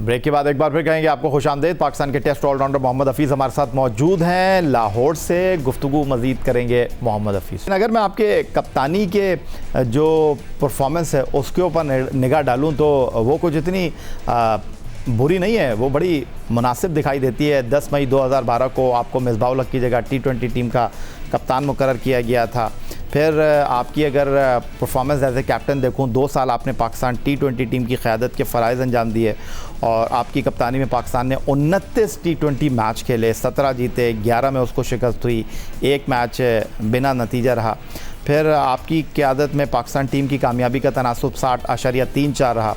Break के बाद एक बार फिर कहेंगे आपको खुशामदीद। पाकिस्तान के टेस्ट ऑलराउंडर मोहम्मद हफीज़ हमारे साथ मौजूद हैं। लाहौर से गुफ्तगू मज़ीद करेंगे मोहम्मद हफीज़। अगर मैं आपके कप्तानी के जो परफॉर्मेंस है उसके ऊपर निगाह डालूं तो वो कुछ इतनी बुरी नहीं है, वो बड़ी मुनासिब दिखाई देती है। 10 मई 2012 को आपको मिसबाह-उल हक की जगह T20 टीम का कप्तान मुकर्रर किया गया था। फिर आपकी अगर परफॉर्मेंस एज ए कैप्टन देखूं, 2 साल आपने पाकिस्तान T20 टीम की क़यादत के फ़राइज़ अंजाम दिए और आपकी कप्तानी में पाकिस्तान ने 29 T20 मैच खेले, 17 जीते, 11 में उसको शिकस्त हुई, 1 मैच बिना नतीजा रहा। फिर आपकी क़यादत में पाकिस्तान टीम की कामयाबी का तनासुब 60.34 रहा।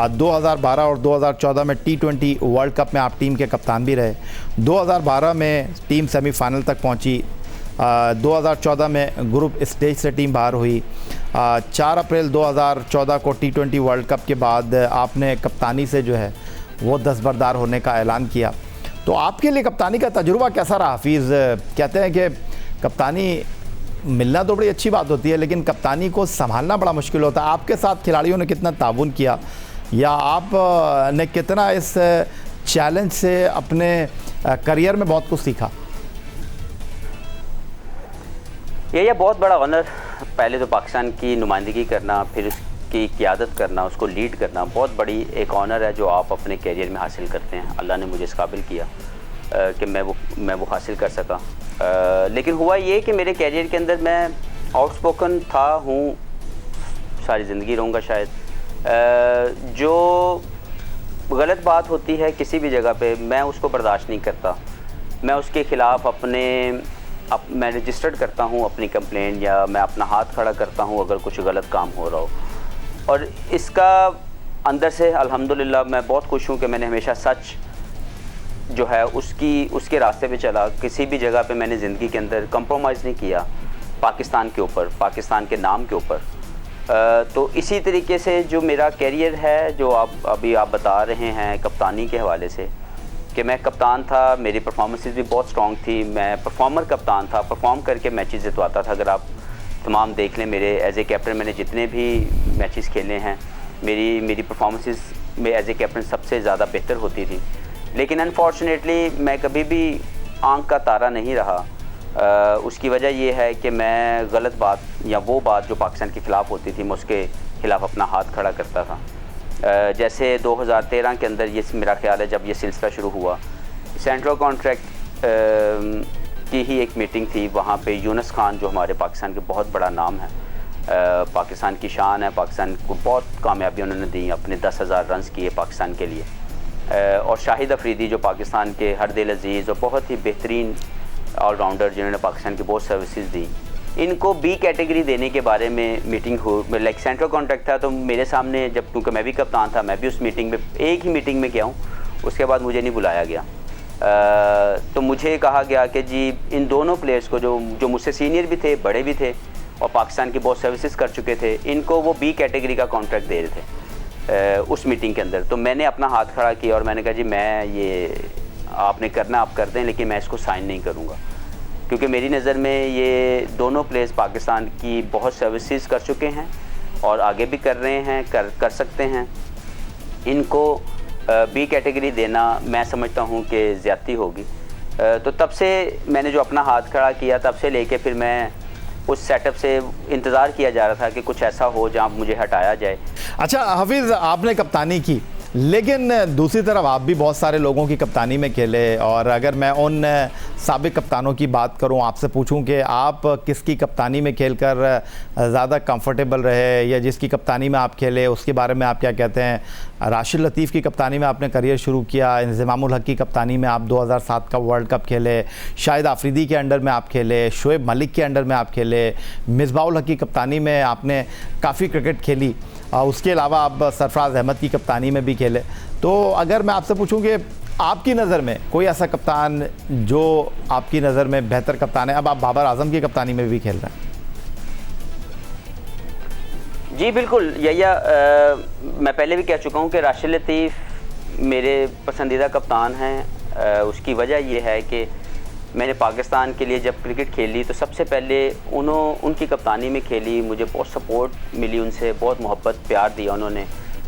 2012 और 2014 में T20 वर्ल्ड कप में आप टीम के कप्तान भी रहे। 2012 में टीम सेमीफाइनल तक पहुंची। 2014 में ग्रुप स्टेज से टीम बाहर हुई। 4 अप्रैल 2014 को T20 वर्ल्ड कप के बाद आपने कप्तानी से जो है वो दस्तबरदार होने का ऐलान किया। तो आपके लिए कप्तानी का तजुर्बा कैसा रहा हफीज़? कहते हैं कि कप्तानी मिलना तो बड़ी अच्छी बात होती है, लेकिन कप्तानी को संभालना बड़ा मुश्किल होता है। आपके साथ खिलाड़ियों ने कितना ताउन किया या आप ने कितना इस चैलेंज से अपने करियर में बहुत कुछ सीखा? ये बहुत बड़ा ऑनर, पहले तो पाकिस्तान की नुमाइंदगी करना, फिर उसकी क़यादत करना, उसको लीड करना बहुत बड़ी एक ऑनर है जो आप अपने करियर में हासिल करते हैं। अल्लाह ने मुझे इस काबिल किया कि मैं वो हासिल कर सका। लेकिन हुआ ये कि मेरे करियर के अंदर मैं आउटस्पोकन हूँ, सारी ज़िंदगी रहूँगा शायद। जो गलत बात होती है किसी भी जगह पे, मैं उसको बर्दाश्त नहीं करता। मैं उसके ख़िलाफ़ मैं रजिस्टर्ड करता हूँ अपनी कंप्लेंट, या मैं अपना हाथ खड़ा करता हूँ अगर कुछ गलत काम हो रहा हो। और इसका अंदर से अल्हम्दुलिल्लाह मैं बहुत खुश हूँ कि मैंने हमेशा सच जो है उसके रास्ते पे चला। किसी भी जगह पे मैंने ज़िंदगी के अंदर कंप्रोमाइज़ नहीं किया पाकिस्तान के ऊपर, पाकिस्तान के नाम के ऊपर। तो इसी तरीके से जो मेरा कैरियर है, जो आप बता रहे हैं कप्तानी के हवाले से, कि मैं कप्तान था, मेरी परफॉर्मेंसेस भी बहुत स्ट्रॉन्ग थी। मैं परफॉर्मर कप्तान था, परफॉर्म करके मैचेस जितवाता था। अगर आप तमाम देख लें, मेरे एज ए कैप्टन मैंने जितने भी मैचेस खेले हैं, मेरी परफॉर्मेंसेस में एज ए कैप्टन सबसे ज़्यादा बेहतर होती थी। लेकिन अनफॉर्चुनेटली मैं कभी भी आंख का तारा नहीं रहा। उसकी वजह यह है कि मैं गलत बात या वो बात जो पाकिस्तान के ख़िलाफ़ होती थी, मैं उसके ख़िलाफ़ अपना हाथ खड़ा करता था। जैसे 2013 के अंदर ये मेरा ख्याल है जब ये सिलसिला शुरू हुआ, सेंट्रल कॉन्ट्रैक्ट की ही एक मीटिंग थी। वहाँ पे यूनुस खान जो हमारे पाकिस्तान के बहुत बड़ा नाम है, पाकिस्तान की शान है, पाकिस्तान को बहुत कामयाबी उन्होंने दी, अपने 10,000 रन किए पाकिस्तान के लिए। और शाहिद अफरीदी जो पाकिस्तान के हर दिल अजीज़ और बहुत ही बेहतरीन ऑलराउंडर जिन्होंने पाकिस्तान की बहुत सर्विसेज दी, इनको बी कैटेगरी देने के बारे में मीटिंग हुई। लाइक सेंट्रल कॉन्ट्रैक्ट था, तो मेरे सामने जब, क्योंकि मैं भी कप्तान था, मैं भी उस मीटिंग में, एक ही मीटिंग में गया हूँ, उसके बाद मुझे नहीं बुलाया गया। तो मुझे कहा गया कि जी इन दोनों प्लेयर्स को जो मुझसे सीनियर भी थे, बड़े भी थे और पाकिस्तान की बहुत सर्विसेज कर चुके थे, इनको वो बी कैटेगरी का कॉन्ट्रैक्ट दे रहे थे उस मीटिंग के अंदर। तो मैंने अपना हाथ खड़ा किया और मैंने कहा जी मैं ये आपने करना आप कर दें, लेकिन मैं इसको साइन नहीं करूँगा, क्योंकि मेरी नज़र में ये दोनों प्लेयर्स पाकिस्तान की बहुत सर्विसेज कर चुके हैं और आगे भी कर रहे हैं, कर सकते हैं। इनको बी कैटेगरी देना मैं समझता हूँ कि ज़्यादती होगी। तो तब से मैंने जो अपना हाथ खड़ा किया, तब से लेके फिर मैं उस सेटअप से इंतज़ार किया जा रहा था कि कुछ ऐसा हो जहाँ मुझे हटाया जाए। अच्छा हफीज़, आपने कप्तानी की, लेकिन दूसरी तरफ आप भी बहुत सारे लोगों की कप्तानी में खेले। और अगर मैं उन साबिक कप्तानों की बात करूं, आपसे पूछूं कि आप किसकी कप्तानी में खेलकर ज़्यादा कंफर्टेबल रहे, या जिसकी कप्तानी में आप खेले उसके बारे में आप क्या कहते हैं? राशिद लतीफ़ की कप्तानी में आपने करियर शुरू किया, इंज़मामुल हक की कप्तानी में आप 2007 का वर्ल्ड कप खेले, शाहिद आफरीदी के अंडर में आप खेले, शोएब मलिक के अंडर में आप खेले, मिसबाह-उल हक की कप्तानी में आपने काफ़ी क्रिकेट खेली, उसके अलावा आप सरफराज अहमद की कप्तानी में भी खेले। तो अगर मैं आपसे पूछूं कि आपकी नज़र में कोई ऐसा कप्तान जो आपकी नज़र में बेहतर कप्तान है? अब आप बाबर आजम की कप्तानी में भी खेल रहे हैं। जी बिल्कुल, मैं पहले भी कह चुका हूँ कि राशिद लतीफ़ मेरे पसंदीदा कप्तान हैं। उसकी वजह यह है कि मैंने पाकिस्तान के लिए जब क्रिकेट खेली तो सबसे पहले उनकी कप्तानी में खेली। मुझे बहुत सपोर्ट मिली उनसे, बहुत मोहब्बत प्यार दिया उन्होंने।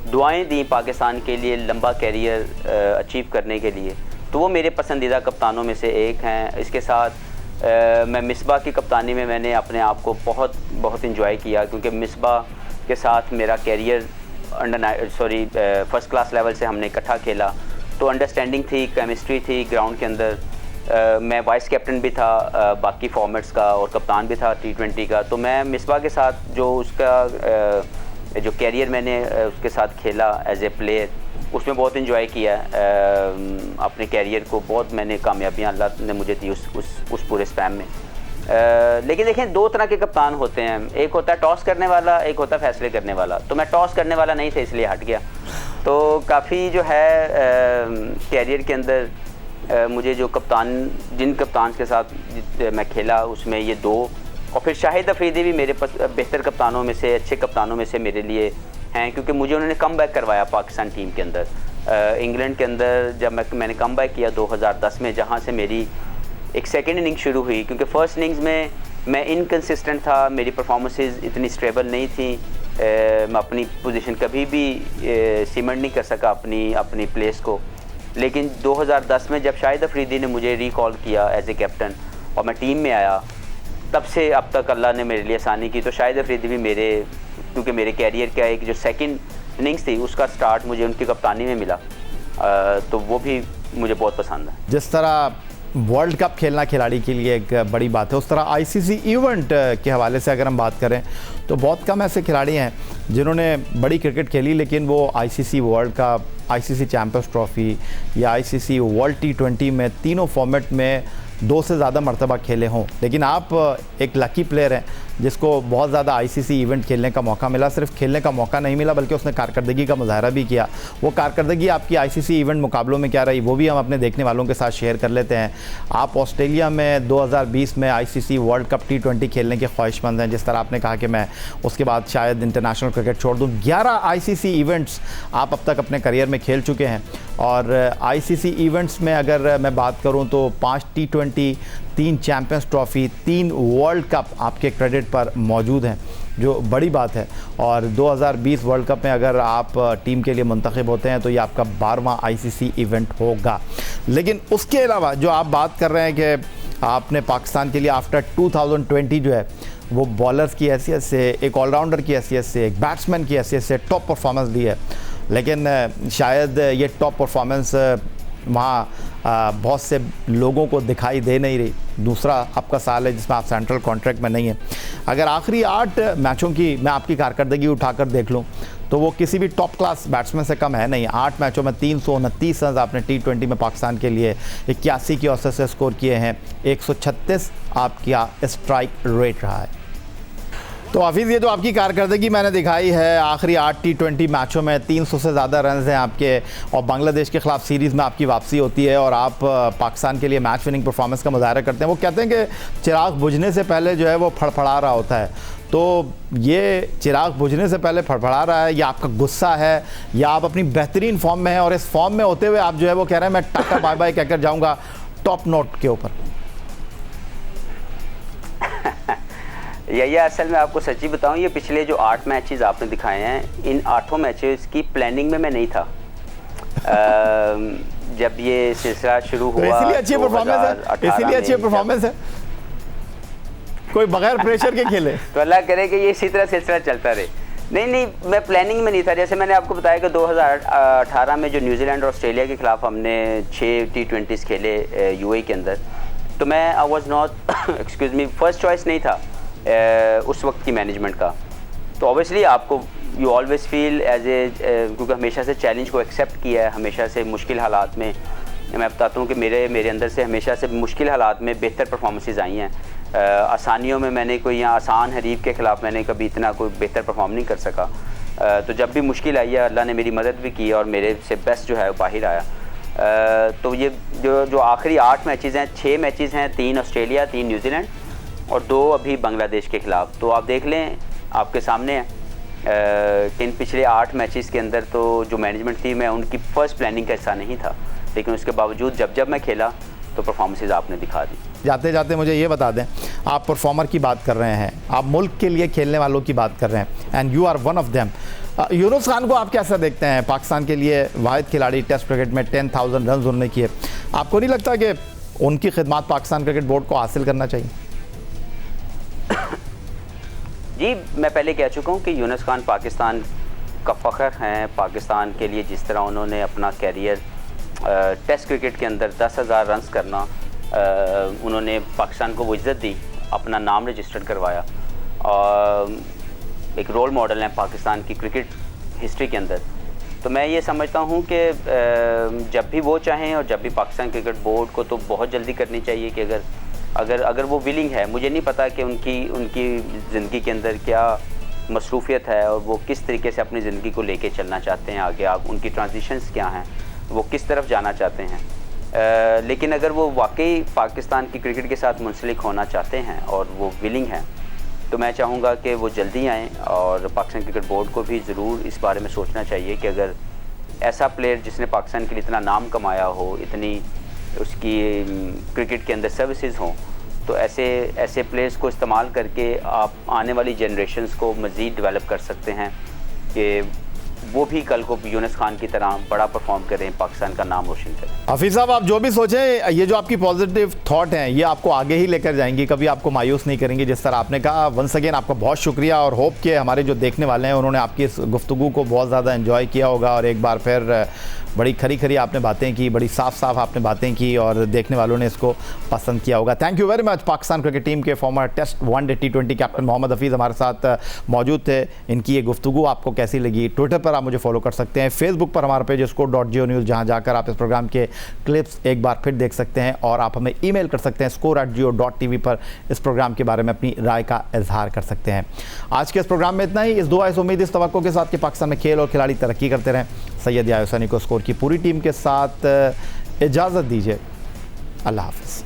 दुआएं दी पाकिस्तान के लिए लंबा कैरियर अचीव करने के लिए, तो वो मेरे पसंदीदा कप्तानों में से एक हैं। इसके साथ मैं मिसबा की कप्तानी में मैंने अपने आप को बहुत इंजॉय किया, क्योंकि मिसबा के साथ मेरा कैरियर फर्स्ट क्लास लेवल से हमने इकट्ठा खेला, तो अंडरस्टैंडिंग थी, केमिस्ट्री थी ग्राउंड के अंदर। मैं वाइस कैप्टन भी था बाकी फॉर्मेट्स का और कप्तान भी था T20 का। तो मैं मिसबा के साथ जो उसका जो कैरियर मैंने उसके साथ खेला एज ए प्लेयर, उसमें बहुत इन्जॉय किया। अपने कैरियर को बहुत मैंने कामयाबियाँ अल्लाह ने मुझे दी उस पूरे स्पैम में। लेकिन देखें, दो तरह के कप्तान होते हैं, एक होता है टॉस करने वाला, एक होता है फैसले करने वाला। तो मैं टॉस करने वाला नहीं था, इसलिए हट गया। तो काफ़ी जो है कैरियर के अंदर मुझे जो जिन कप्तान के साथ मैं खेला उसमें ये दो, और फिर शाहिद अफरीदी भी मेरे बेहतर कप्तानों में से, अच्छे कप्तानों में से मेरे लिए हैं, क्योंकि मुझे उन्होंने कम बैक करवाया पाकिस्तान टीम के अंदर। इंग्लैंड के अंदर जब मैंने कम बैक किया 2010 में, जहाँ से मेरी एक सेकेंड इनिंग शुरू हुई, क्योंकि फ़र्स्ट इनिंग्स में मैं इनकन्सिस्टेंट था, मेरी परफॉर्मेंसेस इतनी स्टेबल नहीं थी, मैं अपनी पोजीशन कभी भी सीमेंट नहीं कर सका अपनी प्लेस को। लेकिन 2010 में जब शाहिद अफरीदी ने मुझे रिकॉल किया एज ए कैप्टन और मैं टीम में आया, तब से अब तक अल्लाह ने मेरे लिए आसानी की। तो शाहिद अफरीदी भी क्योंकि मेरे कैरियर का एक जो सेकंड इनिंग्स थी उसका स्टार्ट मुझे उनकी कप्तानी में मिला, तो वो भी मुझे बहुत पसंद है। जिस तरह वर्ल्ड कप खेलना खिलाड़ी के लिए एक बड़ी बात है, उस तरह आईसीसी इवेंट के हवाले से अगर हम बात करें तो बहुत कम ऐसे खिलाड़ी हैं जिन्होंने बड़ी क्रिकेट खेली लेकिन वो ICC world cup, ICC champions trophy या आईसीसी वर्ल्ड T20 में तीनों फॉर्मेट में 2 से ज़्यादा मरतबा खेले हों। लेकिन आप एक लकी प्लेयर हैं जिसको बहुत ज़्यादा आईसीसी इवेंट खेलने का मौका मिला। सिर्फ खेलने का मौका नहीं मिला बल्कि उसने कारकर्दगी का मुजाहरा भी किया। वो कारकर्दगी आपकी आईसीसी इवेंट मुकाबलों में क्या रही, वो भी हम अपने देखने वालों के साथ शेयर कर लेते हैं। आप ऑस्ट्रेलिया में 2020 में आईसीसी वर्ल्ड कप T20 खेलने के ख्वाहिशमंद हैं, जिस तरह आपने कहा कि मैं उसके बाद शायद इंटरनेशनल क्रिकेट छोड़ दूँ। 11 आईसीसी इवेंट्स आप अब तक अपने करियर में खेल चुके हैं, और आईसीसी इवेंट्स में अगर मैं बात करूं तो 5 T20, 3 champions trophy, 3 world cup आपके क्रेडिट पर मौजूद हैं, जो बड़ी बात है। और 2020 वर्ल्ड कप में अगर आप टीम के लिए मुंतखब होते हैं तो ये आपका 12वां आईसीसी इवेंट होगा। लेकिन उसके अलावा जो आप बात कर रहे हैं कि आपने पाकिस्तान के लिए आफ्टर 2020 जो है वो बॉलर्स की हैसियत से, एक ऑलराउंडर की हैसियत से, एक बैट्समैन की हैसियत से टॉप परफॉर्मेंस दी है। लेकिन शायद ये टॉप परफॉर्मेंस वहाँ बहुत से लोगों को दिखाई दे नहीं रही। दूसरा आपका साल है जिसमें आप सेंट्रल कॉन्ट्रैक्ट में नहीं है। अगर आखिरी 8 मैचों की मैं आपकी कारकर्दगी उठाकर देख लूँ तो वो किसी भी टॉप क्लास बैट्समैन से कम है नहीं। 8 मैचों में 329 रन आपने T20 में पाकिस्तान के लिए 81 की औसत से स्कोर किए हैं। 136 आपका स्ट्राइक रेट रहा है। तो हाफिज़, ये जो आपकी कारकर्दगी मैंने दिखाई है, आखिरी 8 T20 मैचों में 300 से ज़्यादा रन हैं आपके, और बांग्लादेश के ख़िलाफ़ सीरीज़ में आपकी वापसी होती है और आप पाकिस्तान के लिए मैच विनिंग परफॉर्मेंस का मुजाहरा करते हैं। वो कहते हैं कि चिराग बुझने से पहले जो है वो फड़फड़ा रहा होता है। तो ये चिराग बुझने से पहले फड़फड़ा रहा है, या आपका गुस्सा है, या आप अपनी बेहतरीन फॉर्म में हैं और इस फॉर्म में होते हुए आप जो है वो कह रहे हैं मैं टाटा बाय बाय कहकर जाऊँगा टॉप नोट के ऊपर? ये असल में आपको सच्ची बताऊं, ये पिछले जो 8 मैचेस आपने दिखाए हैं, इन 8 मैचेस की प्लानिंग में मैं नहीं था। जब ये सिलसिला शुरू हुआ, तो इसलिए अच्छी परफॉर्मेंस है, कोई बगैर प्रेशर के खेले। तो अल्लाह करे कि ये इसी तरह सिलसिला चलता रहे। नहीं, मैं प्लानिंग में नहीं था। जैसे मैंने आपको बताया कि 2018 में जो न्यूजीलैंड और ऑस्ट्रेलिया के खिलाफ हमने 6 T20s खेले यूएई के अंदर, तो मैं I was not first choice नहीं था उस वक्त की मैनेजमेंट का। तो ऑब्वियसली आपको you always feel as a, क्योंकि हमेशा से चैलेंज को एक्सेप्ट किया है, हमेशा से मुश्किल हालात में, मैं बताता हूँ कि मेरे अंदर से हमेशा से मुश्किल हालात में बेहतर परफॉर्मेंसेस आई हैं। आसानियों में मैंने कोई यहाँ आसान हरीफ के ख़िलाफ़ मैंने कभी इतना कोई बेहतर परफॉर्म नहीं कर सका। तो जब भी मुश्किल आई है अल्लाह ने मेरी मदद भी की और मेरे से बेस्ट जो है वो बाहर आया। तो ये जो आखिरी 8 मैचेस हैं, 6 मैचेस हैं, 3 ऑस्ट्रेलिया, 3 न्यूजीलैंड और 2 अभी बांग्लादेश के ख़िलाफ़। तो आप देख लें, आपके सामने है कि इन पिछले 8 मैचेस के अंदर तो जो मैनेजमेंट थी, मैं उनकी फ़र्स्ट प्लानिंग का हिस्सा नहीं था, लेकिन उसके बावजूद जब मैं खेला तो परफॉर्मेंसेस आपने दिखा दी। जाते जाते मुझे ये बता दें, आप परफॉर्मर की बात कर रहे हैं, आप मुल्क के लिए खेलने वालों की बात कर रहे हैं, and you are one of them. Younis Khan को आप कैसा देखते हैं? पाकिस्तान के लिए वाहिद खिलाड़ी टेस्ट क्रिकेट में 10,000 रन उन्होंने किए। आपको नहीं लगता कि उनकी खिदमत पाकिस्तान क्रिकेट बोर्ड को हासिल करना चाहिए? जी, मैं पहले कह चुका हूँ कि यूनुस खान पाकिस्तान का फ़ख्र हैं। पाकिस्तान के लिए जिस तरह उन्होंने अपना कैरियर टेस्ट क्रिकेट के अंदर 10,000 रन्स करना, उन्होंने पाकिस्तान को वो इज़्ज़त दी, अपना नाम रजिस्टर्ड करवाया और एक रोल मॉडल हैं पाकिस्तान की क्रिकेट हिस्ट्री के अंदर। तो मैं ये समझता हूँ कि जब भी वो चाहें और जब भी पाकिस्तान क्रिकेट बोर्ड को तो बहुत जल्दी करनी चाहिए कि अगर वो विलिंग है। मुझे नहीं पता कि उनकी ज़िंदगी के अंदर क्या मसरूफ़ियत है और वो किस तरीके से अपनी ज़िंदगी को लेके चलना चाहते हैं आगे, आप उनकी ट्रांजिशंस क्या हैं, वो किस तरफ जाना चाहते हैं। लेकिन अगर वो वाकई पाकिस्तान की क्रिकेट के साथ मुंसलिक होना चाहते हैं और वो विलिंग हैं, तो मैं चाहूँगा कि वो जल्दी आएँ। और पाकिस्तान क्रिकेट बोर्ड को भी ज़रूर इस बारे में सोचना चाहिए कि अगर ऐसा प्लेयर जिसने पाकिस्तान के लिए इतना नाम कमाया हो, इतनी उसकी क्रिकेट के अंदर सर्विसेज हों, तो ऐसे प्लेयर्स को इस्तेमाल करके आप आने वाली जनरेशन्स को मज़ीद डेवलप कर सकते हैं कि वो भी कल को यूनुस खान की तरह बड़ा परफॉर्म करें, पाकिस्तान का नाम रोशन करें। हफीज़ साहब, आप जो भी सोचें, ये जो आपकी पॉजिटिव थॉट हैं ये आपको आगे ही लेकर जाएंगी, कभी आपको मायूस नहीं करेंगी। जिस तरह आपने कहा, वंस अगेन आपका बहुत शुक्रिया और होप कि हमारे जो देखने वाले हैं उन्होंने आपकी इस गुफ्तगू को बहुत ज़्यादा एंजॉय किया होगा और एक बार फिर बड़ी खरी खरी आपने बातें की, बड़ी साफ साफ आपने बातें की और देखने वालों ने इसको पसंद किया होगा। Thank you very much. Pakistan cricket team के former test one day T20 captain Mohammad Hafeez हमारे साथ मौजूद थे। इनकी ये गुफ्तगू आपको कैसी लगी? ट्विटर पर आप मुझे फॉलो कर सकते हैं, फेसबुक पर हमारा पेज score.geo news, जहाँ जाकर आप इस प्रोग्राम के क्लिप्स एक बार फिर देख सकते हैं और आप हमें ईमेल कर सकते हैं score@geo.tv पर इस प्रोग्राम के बारे में अपनी राय का इजहार कर सकते हैं। आज के इस प्रोग्राम में इतना ही। इस दुआ, इस उम्मीद, इस तवक्को के साथ कि पाकिस्तान में खेल और खिलाड़ी तरक्की करते रहें। सैयद याहिया हुसैनी को स्कोर की पूरी टीम के साथ इजाज़त दीजिए। अल्लाह हाफ़िज़।